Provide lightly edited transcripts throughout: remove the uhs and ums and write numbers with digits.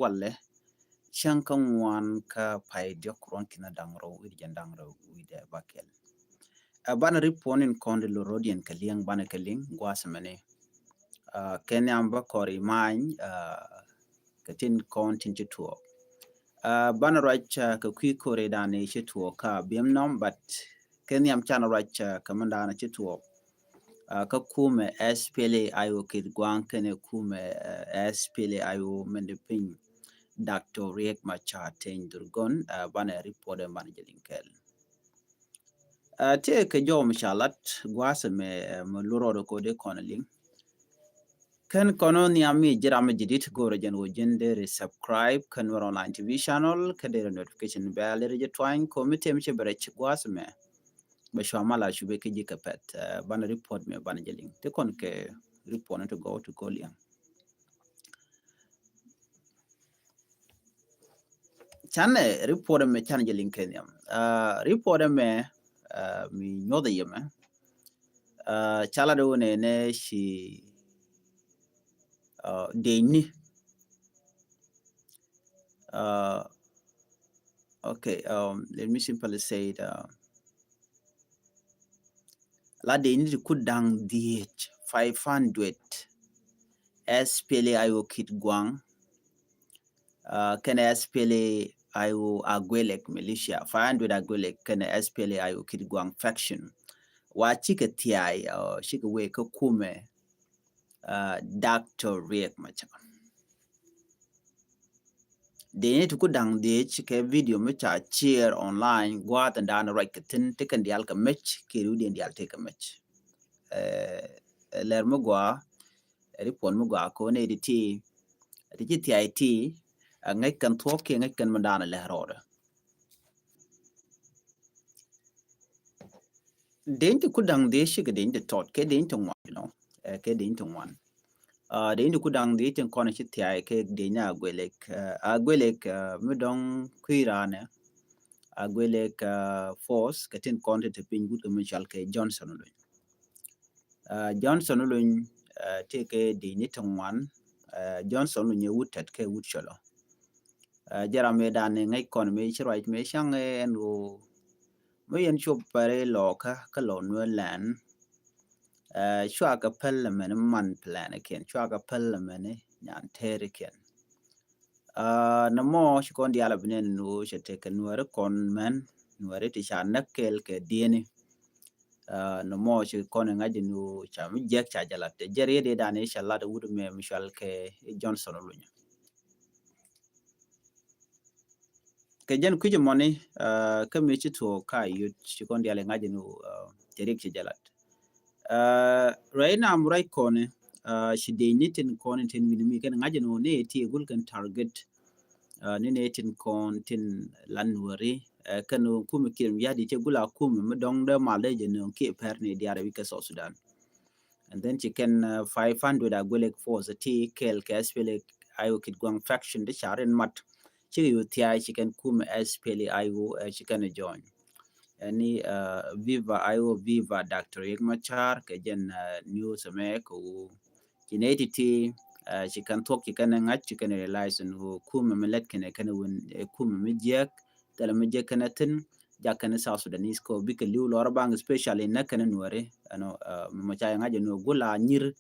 walle shankan wan ka pai diok ron kina dangro wid jan dangro wid bakel bana riponin konde lorodian kaliang bana kaling gwasamane kenyam ba kori man katin kontin chituo bana racha ka kwi kore dane chituo ka biemnom but kenyam chana racha kamandana chituo ka kume SPLA ayo kid gwang kene kume SPLA ayo mendepin Dr. Riek Machar Ten Durgon bana report bana jelinkel te ke jo mishalat gwasa me luro ko de konaling kan kono ni ami jirama jidit gore jan wo jende subscribe kan waro online TV channel kadere notification bell re jetwine committee mi chebere gwasa me ba shwamala shube ke jikapet bana report me bana jeling te kon ke report to go to Golian chane report me chan jeling kenyam report me mi nyoda yema chala do ne shi deni okay let me simply say it la deni could down DH 500 SPLA ayo kit gwang can SPLA ayo agwelek militia 500 agwelek can SPLA ayo kit gwang faction wa chika tiai chika we ka kume Dr. Riek Machar they need to go down the chike video which are share online go out and down right tin taken the alka match kirudi and the take a match ler mo gwa report mo gwa ko ne ti IT ngai kan thoke ngai kan mandana le roda den to go down the chike den to tot ke den to one you know ke den to one de indu kudang de tin kona chi tiai ke de nya agwelek mi dong kuirane agwelek force ke tin konte te pin gut mi chal ke Johnson lu Johnson lu te ke de ni tongwan Johnson lu nye wutet ke wut cholo jara me dan ngai kon me chi right me chang en wo me yen chop pare loka ka lo no lan chwa ka pel men man plan ken chwa ka pel men nyan tere ken na mo shi kon diala binen no shete ken nuare kon men nuare ti sha nakel ke dieni no mo shi kon ngaji no cha mi jek cha jala te jere de dane inshallah da wudu me mishal ke Johnson lunya ke jen kuje moni ka mi ci to ka yu shi kon diala ngaji no jere ki jala right now am right kone she de nitin kon tin mi ken ngaji no ne ti gul kan target ne ne tin kon tin lanwari kan kum kirim yadi te gula kum mi dong de maleje no ki per ne diara wi ka so Sudan and then chicken 500 agwelek force ti kel ke SPLA ayo kit gwang faction de charen mat chi yu ti chicken kum SPLA ayo chicken join ani viva ayo viva Dr. Riek Machar ke jen news me ko kinetiti chicken talk chicken ngat chicken realize no kum melet kene kana won kum mijek tala mijek kanatin jakane South Sudanese ko bika liu lor bang especially na kana nuare ano machaya ngaje no gula nyir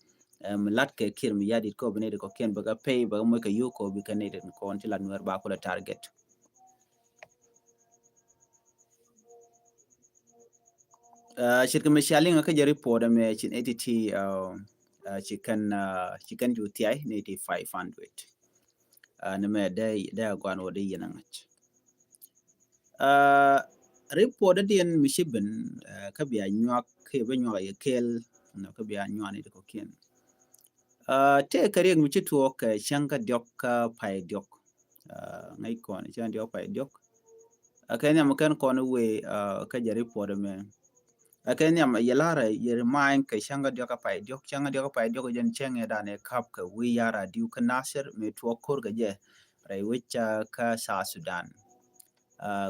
lat ke kir mi yadi ko bene ko ken baga pay baga mo ka yuko bika ne ko ontila nuare ba ko la target shirka mishaling ka je report me chin ATT chicken UTI ne 500 na me da gwan wode yanangach report dien mishiben ka biya nyak ke be nyak ye kel no ka biya nyane de ko ken te kare mu ci to ka shanga diok ka pai diok ngai ko ne chan diok pai diok ka ne mu kan ko ne we ka je report me ka ne ma yelara ye remind ka shanga diok ka pai diok jen chenge da ne kap ka we yara diu ka nasir me to kor ga je rai wicha ka sa Sudan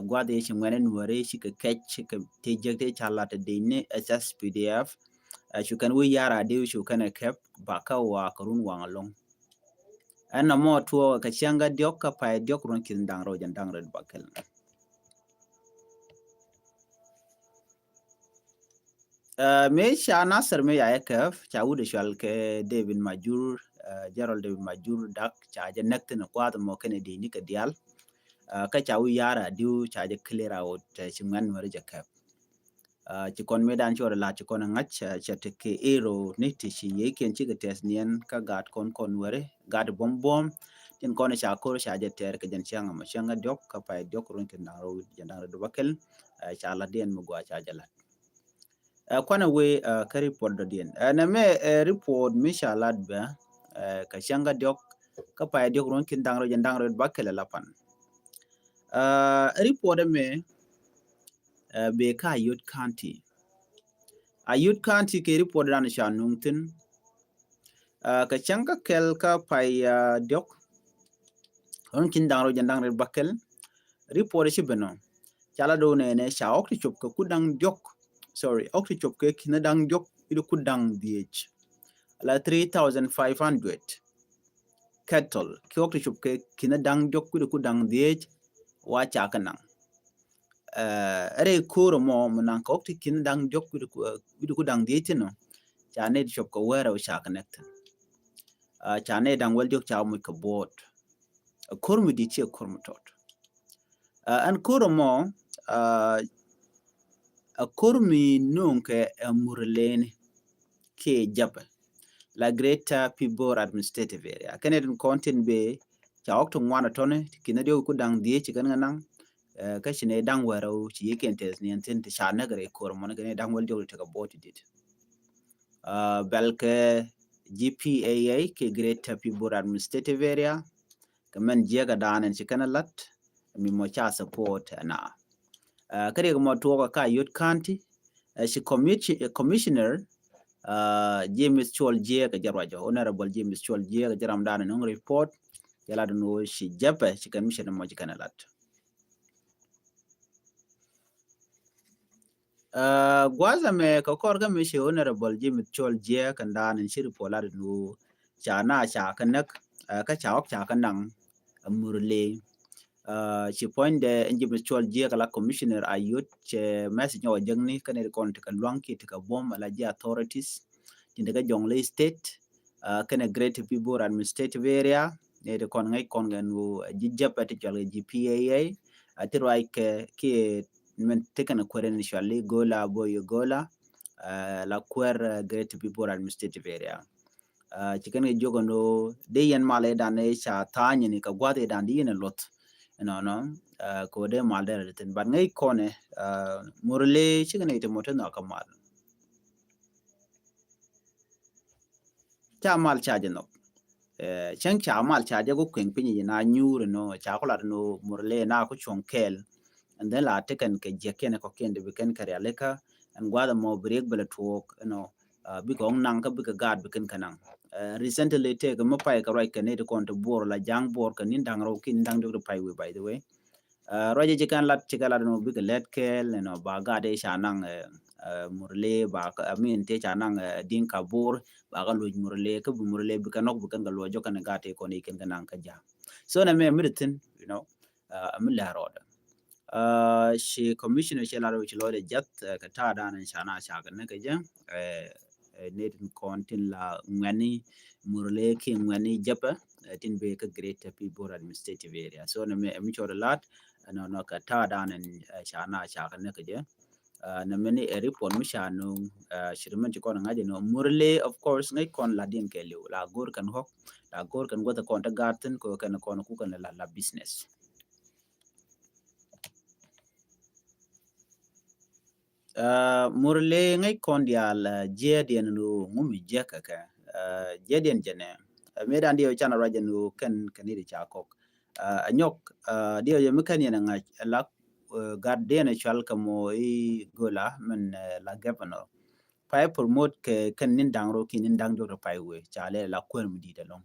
gwade shi ngene nuare shi ka catch ka te jekte chala te dine SSPDF shu kan we yara de shu kan kep baka wa karun wangalong ana mo tuo ka changa diok ka pa diok ron kin dang ro jan dang ro bakel me sha nasar me ya kaf cha wude shal ke David Majur Gerald David Majur dak cha je nekte na kwa mo kene de ni ka dial ka cha wi yara diu cha je clear out chimgan war je kaf ci kon medan ci wala la ci kon ngach cha te ke ero ne ti shi ye ken ci ga tes nien ka gat kon ware gat bom bom tin kon cha ko cha je ter ke jen changa ma changa dok ka pa dok ron ken na ro jandang do bakel cha la den mu gwa cha jala kwana we ka report do den na me report mi sha lad ba ka changa dok ka pa dok ron ken dang ro jandang ro bakel la pan report me be ka yot county Ayut County ke report ran sha nungtin ka changa kel ka pai dok on kin dangro jandang re bakel report shi beno chala do ne sha ok chop ka kudang dok sorry ok chop ke kin dang dok ido kudang dh la 3500 cattle ki ok chop ke kin dang dok ido kudang dh wa cha kanang are kuro mo munan ka ok kin dang dok ido kudang dh no cha ne chop ka wera sha connect chane dang wel jok chaw mu ka bot kormu di che kormu tot an koromo a kormi nunke murlene ke japa la Greater Pibor Administrative Area Canadian content be chawk to ngwana tone kina dio ku dang die chi kan nang ka shine dang wero chi yeken tes ni antin ti shana gare kormo ne dang wel jok ka bot dit belke GPAA ke Greater Pibor Administrative Area kaman jega danen ci kana lat mi mo cha support na kare mo to ka Youth County she commissioner James Chol je ka jarwajo honorable James Chol je ka jaram danen no report yala no shi jabe shi commissioner mo ci kana lat gwaza me ka korga me shi honorable James Chol je kan danen shi report la no cha na cha kanak ka cha ok cha kanang murle ci point de nji mutual je kala commissioner ayut che message no jangni kane kon te kalwanki te ka bom ala ji authorities tinde ka jongle state kane great people administrative area ne de kon ngai kon ganu ji japati jole GPAA atirai ke ki men te kana kweren shali gola boy gola la kwer great people administrative area ci kane jogono de yen male dan e cha tanya ni ka gwade dan di ne lot no ko de mal de ten ban ngai kone murle chigane ite moten na kamal cha mal cha jeno chen cha mal cha je go kwen pinyi na nyur no cha ko la no murle na ko chonkel and then la teken ke je ken ko ken de ken kare aleka and gwada mo break bela talk bi ko nang ka bi ka gad bi ken kanang recently take mo pai ka right ken de kon to bor la jang bor kan nin dang ro kin dang do pai we by the way roje jikan lat chikala no big let kel no ba gade shanang murle ba amin te chanang din kabur ba ga luj murle ka bu murle bi kanok bu kan ga lojo kan gate ko ni ken ganang ka ja so na me miritin amin la roda she commissioner she la ro chlo de jat ka ta dan shana sha ga ne ka ja netin kontin la ngani murle ki ngani japa tin be ka great people administrative area so na me mi chora lat no ka ta dan shana sha ga ne ka ja na many a report mi shanu shirman ci kon ngaje no murle of course ngai kon la din ke lew la gor kan hok la gor kan gota kon ta garden ko kan kon ku kan la business murle ngai kon dial jedien no ngumi jeka ka jedien jene me dan dio chana raja no kan kanidi cha kok anyok dio ye mekani na ngach la gardena chal kamo I gola men la governor pai promote ke kan nin dangro ki nin dang do pai we chale la kwer mi di long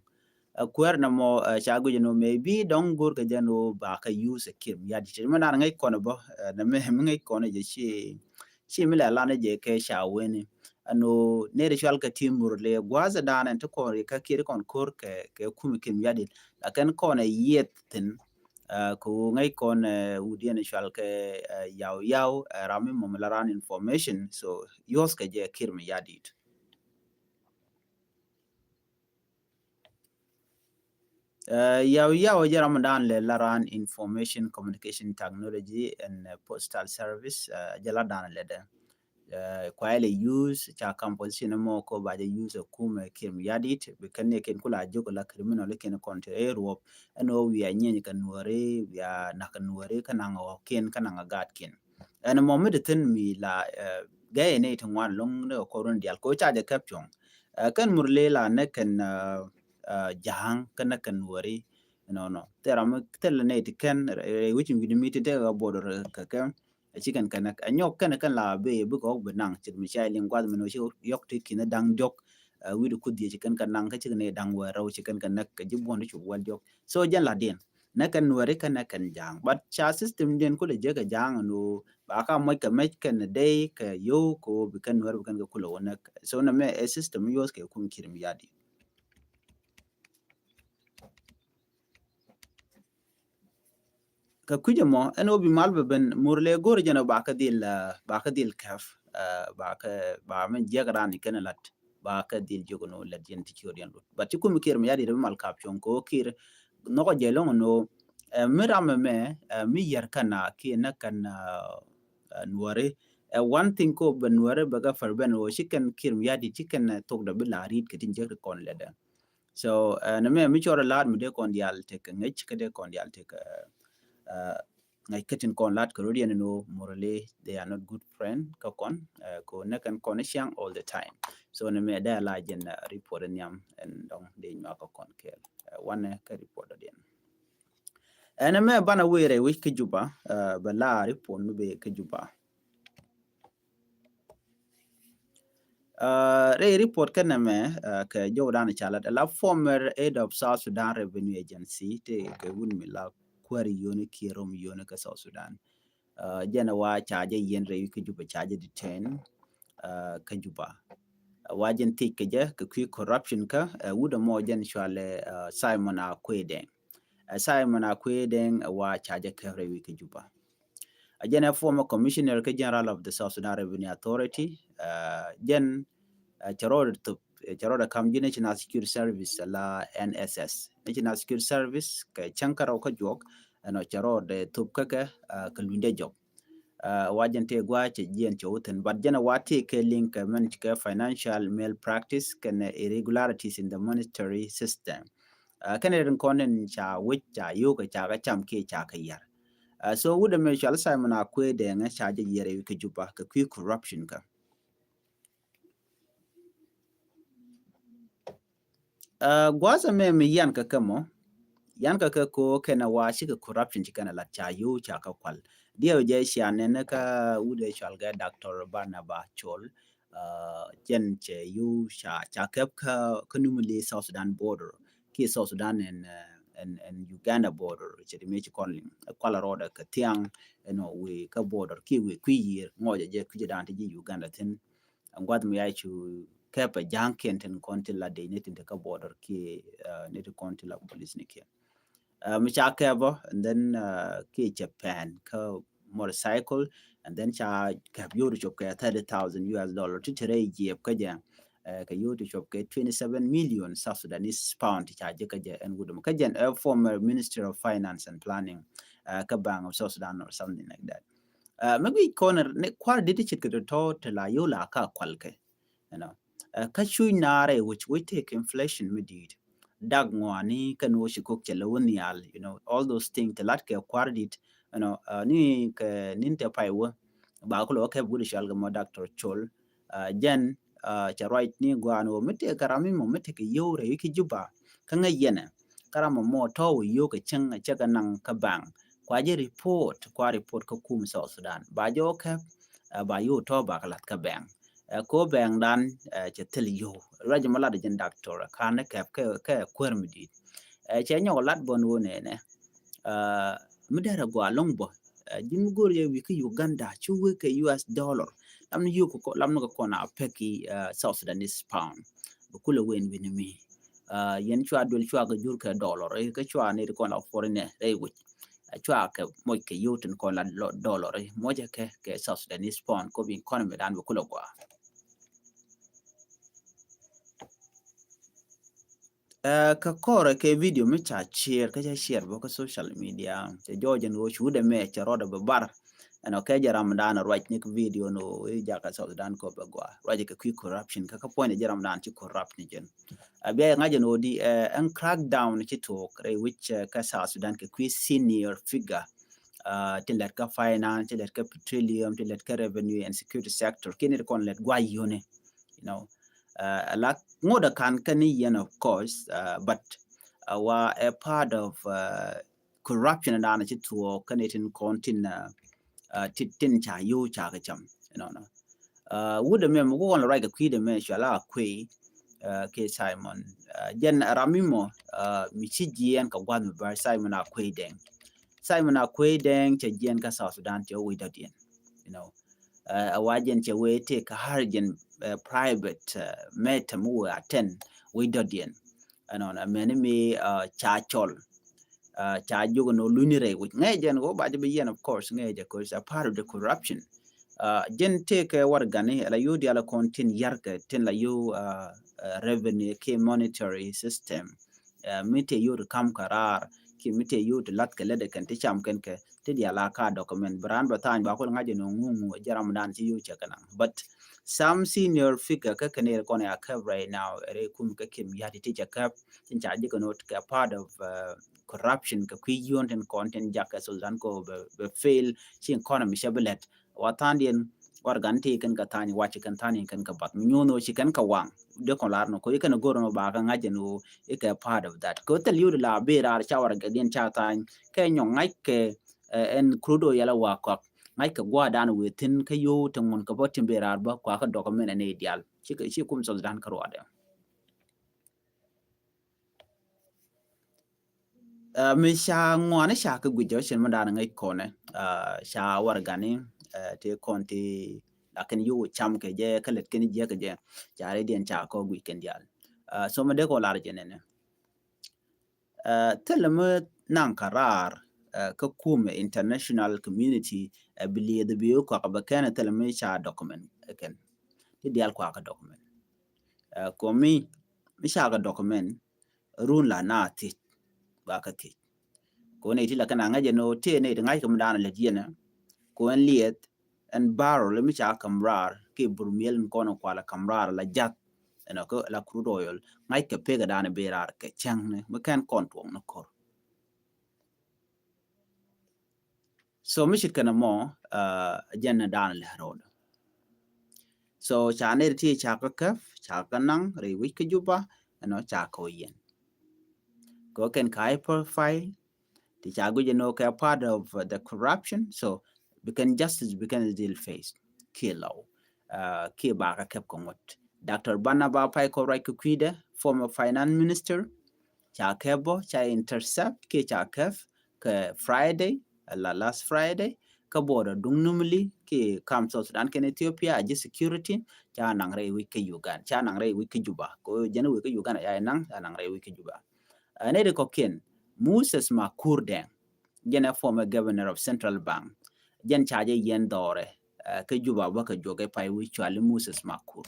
kwer na mo chagu no maybe dong gur ka jano ba ka use kim ya di man na ngai kono bo na me ngai kono je chi mi la ne je ke sha we ni ano ne ritual ka timur le gwaza dana to ko ka kire kon kor ke kumi kim yadit lakin kon yet tin ko ngai kon udien ritual ke yaw rami momlaran information so yos ka je kirmi yadit yaw jaram dan le laran information communication technology and postal service jala dan le de kwa ile use cha composition mo ko ba de use kuma kim yadit be kan ne ken kula jogo la criminal ken konte ero eno wi anyen kan wore wi na kan wore kan ngo ken kan nga gat ken en mo me de ten mi la ga ne to wan long ne ko ron dial ko cha de caption kan murle la ne kan jahang kan kan wore no teram tel ne ti ken which we meet de ga border ka chicken kan anyok kan la be ko benang chit mi chai ling kwad meno shi yok ti kin dang jok wi du kudi chicken kan nang ka chicken dang wa raw chicken kan nak ji bon chu wal jok so jan la den na kan wari kan kan jang but cha system den ko le je ga jang no ba ka mo ka me kan day ka yo ko bi kan war kan ko lo wona so na me a system yo ke kum kirim yadi ka kuje mo eno bi mal ben murle gor jana ba ka dil kaf ba men jegran ni kana lat ba ka dil jogo no lat yen ti chorian lut ba ti kum kir mi yadi mal kap chon ko kir no ko jelo no miram me mi yar kana ki na kan nuare one thing ko ben nuare ba ga far ben o chicken kir mi yadi chicken tok da bila rit ke tin jeg kon leda so na me mi chora lad mi de kon dial te ka ngech ke de kon dial te ka ngai katin kon lat ko rian no morale they are not good friend ka kon ko na kan kon siang all the time so na me da la jen report nyam en dong de nywa ka kon kel one ka report den ana me bana were wi ke juba ba la report no be ke juba re report kana me ka jodan chala la former head of South Sudan Revenue Agency te ke wun mi la kwari yoni kirom yoni ka South Sudan jana wa charge yen re ke juba charge detain ka juba wajen tik ke je ka corruption ka wuda mo jan shwale Simon Akweden wa charge ka re ke juba again a former commissioner ka general of the South Sudan Revenue Authority jen charod kam ji National Security Service la NSS National Security Service ka chankara ka jok no charod tup ka lunde jok wajen te gwa che jien choten but jana wati ke link manage ka financial malpractice kan irregularities in the monetary system kan ren konen cha wich cha yo ka cha ga cham ke cha ka yar so wuda me shal Simon Akwede nga cha je yere ke juba ka corruption ka gwaza me yan ka kamo yan ka ko kana wa shi ka corruption ci kana la cha yo cha ka kwal dia je shi anen ka wuda shal ga Dr. Barnaba Chol jen che yu cha ka numule South Sudan border ki South Sudan and Uganda border che de mechi konling kwala roda ka tiang we ka border ki we kwi ngoja je kuje dan ji Uganda tin ngwad mi ya chu kepa janken ten kontila de netin ka border ki net kontila police ne ki mi cha kebo and then ki Japan ka motorcycle and then cha ka yoru chop ka $30,000 to tere je ka ja ka yoru chop ka 27 million South Sudanese pound cha je ka ja en gudum ka jen former Minister of Finance and Planning ka bang of South Sudan or something like that maybe corner ne kwar didi chit ka to la yola ka kwalke you know ka shu nare which we take inflation medid dag ngwani kan wo shi kok chelawnial you know all those things the lat ke kwardit you know ni ke ninte paiwa ba ko ke budi shal ga mo Dr. Chol jen cha right ni gwano mete karami mo mete ke yore yiki juba kan yene karama mo to yo ke chen cha ga nan ka bang kwa je report ka kum South Sudan ba jo ke ba yo to ba ka lat ka bang ko bang dan chetel yo raja mala de doctor kan ke kwermidi che nyo lat bon wone ne midara go along bo jim gor ye wi ki Uganda chu we ke US dollar lam yu ko lam no ko na peki South Sudanese pound kula wen winimi yen chwa dul chwa ga jur ka dollar e ka chwa ne ko na foreign e wi chwa ka mo ke yuten ko la dollar mo je ke South Sudanese pound ko bi economy dan kula kwa ka kore ke video mi cha share ka share bo ko social media te jojen wo chude me cha roda bar ano ke jaram dan right ni video no e ja ka South Dan ko bagwa right ke corruption ka point jaram dan ci corrupt ni jen abia ngaje no di en crackdown ci to kre which ka South Sudan ke senior figure till that ka finance till that ka petroleum till that ka revenue and security sector kini kon let gwa yone you know like ngoda kan yen of course but were a part of corruption and anarchy to connecting contin tin cha yu cha ga cham you know would the mem go on right the the me shala kwe ke Simon jen ramimo michi ka gwan bar Simon akwe deng Simon akwe deng che jen ka South Sudan che we dodien you know awajen che we take harjen private meta mu attend we dodien ano na meni me cha chol cha jogo no lunire which ngejen go ba be yen of course ngeje because a part of the corruption jen take war gani la yudi ala kontin yarga tin la you revenue ke monetary system mite yud kam karar ki mite yud lat ke lede kan ti cham ken ke ti dia la ka document brand ba tan ba ko ngaje no ngungu jaram dan ti yu chekana but some senior figure ka kan ko na ka right now re kum ka kim ya ti chekap tin cha ji ko not ka part of corruption ka kwi yon ten content jaka so dan ko be fail chi economy shabelet watandien warganti kan ka tani wachi kan tani kan ka bat nyuno chi kan ka wang de ko lar no ko ikana goro no ba ka ngaje no ika part of that ko tel yud la be rar chawar ga den cha tan ke nyon ngai ke en crudo yala wa ko ngai ka gwa dan wetin ka yo tan ka botin be rar ba kwa ka document ne ideal chi kum so dan ka roade mi sha ngwane sha ka gujo shin ma dan ngai ko ne sha war gani te konti lakin yu cham ke je ka let ken je ke je jare den cha ko weekend yal so ma de ko lar jenene telema nan karar ka kuma international community bili da biyo ko ka bakana telema cha document ken ti dial ko ka document ko mi sha ka document run la na ti ba ka ti ko ne ti la kana ngaje no te ne ngai ka mdana le jena ko en liet en baro le mi cha kamrar ke burmiel ko no kwala kamrar la jat eno ko la crude oil ngai ke pega dana berar ke changne me kan kontwong no kor so mi shit kana mo janna dana le road so chane ti cha ka kaf cha ka nang re wi ke juba no cha ko yen go ken kai profile ti cha go no ka part of the corruption so becan justice becan deal face kilo ke ba ka kep ko ngot Dr. Barnaba Pai ko right kuida former finance minister cha kebo cha intercept ke cha kef ke Friday la last Friday ka boda dung numli ke kam South Sudan ken Ethiopia aji security cha nang re wi ke Uganda cha nang re wi ke Juba ko jene wi ke Uganda ya nang re wi ke Juba ne de ko ken Moses Makurde jene former governor of Central Bank jen cha je yen dore ke Juba ba ka joge pai wi chali Moses Makur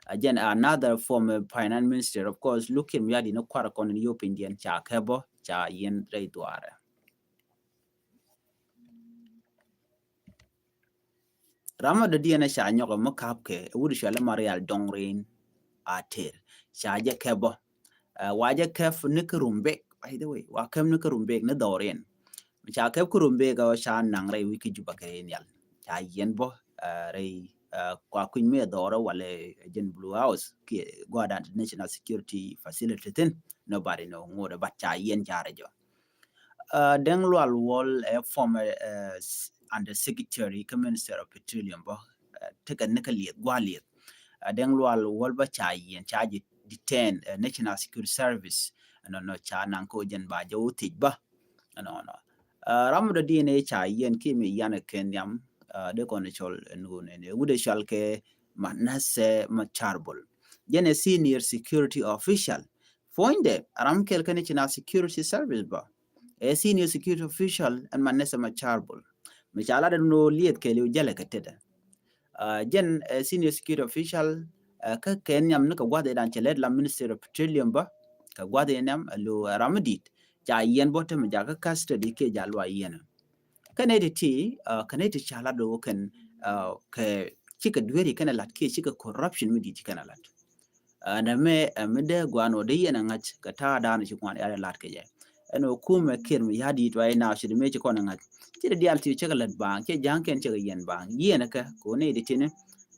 again another former finance minister of course looking yadi no kwara kon ni Europe Indian cha kebo cha yen re duare rama de diena cha nyoko makap ke wuri shala marial dongrin atel cha je kebo waje kef nikrumbe by the way wa kem nikrumbe ne doren cha kef kurumbe ga cha nang re wiki juba ke nyal cha yen bo re kwa kuin me dora wale jen blue house ke gwada national security facility tin nobody know ngoda bacha yen jare jo deng lwal wall former under secretary minister of petroleum bo technically gwaliet deng lwal wall bacha yen charge detain national security service no cha nan ko jen ba jo tij ba no ramu da dna cha yen kimi yana kenyam de konechol ngune wude shalke Manasseh Macharbol yen a senior security official foinde aram kel kane china security service ba a senior security official and Manasseh Macharbol Machala no liet kele jale kateda jen senior security official ka kenyam ka gwade dan chelet la minister of petroleum ba ka gwade nam lo ramadit ja yen bottom ja ka custody ke jalwa yen kaneti ti kaneti chala do kan ke chika dweri kana lat ke chika corruption mi dit kana lat na me de gwano de yen ngach ka ta da na chikwan ya lat ke je eno kume kir mi yadi to ay na shi me chikon ngach ti de alti chika lat bang ke janken chika yen bang yen ka ko ne de tin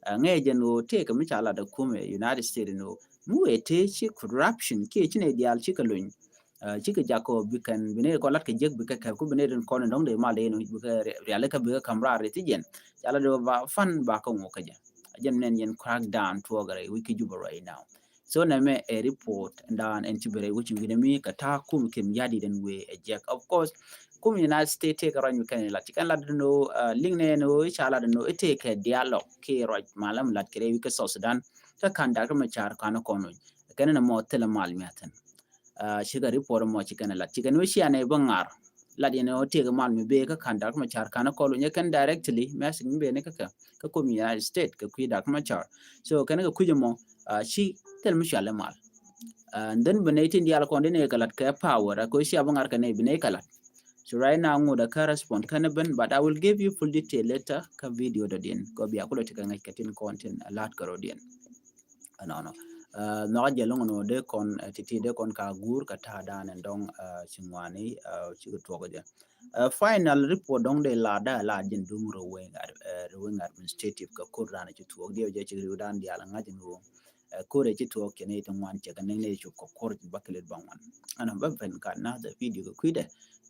ngeje no te ka mi chala da kume United States no mu ete chi corruption ke chine dial chika luny chika jako bikan bine ko lat ke jeg bika ka ku bine den kono ndong de male no bika reale ka bika kamra re tijen chala do ba fan ba ko ngo kaja jem nen yen crack down to gare wiki juba right now so na me a report ndan en tibere which we mi ka ta kum kim yadi den we a jack of course kum United States take around kan la chikan la no lingne no chala no it take a dialogue ke right malam lat kere wiki so Sudan ta kan da ma char kana kono kan na mo tele mal miatan shiga report mo chikan la chikan we shi ane bangar la dine o take mal mi be ka kan da ma char kana kono nya kan directly message be ne ka kum United States ka ku da ma char so kan ga kuje mo shi tel mi shale mal and then benetin dial konde ne kalat ka power ko shi abangar kan ne bine kalat so right now ngoda ka respond kan ben but I will give you full detail later ka video do din ko bi akulo tika ngai katin content a lot karo din no no jelong no de kon titi de kon ka gur ka ta dan ndong chingwani chigo togo je final report dong de la din dumro wen administrative ka kurana ci tuwo de je ci dan di ala ngajin wo kore ci tuwo kene to wan ce kan ne ci ko kor baklet bangwan ana ban kan na da video ko kuide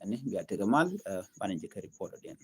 ne biya te gamal banan je ka report den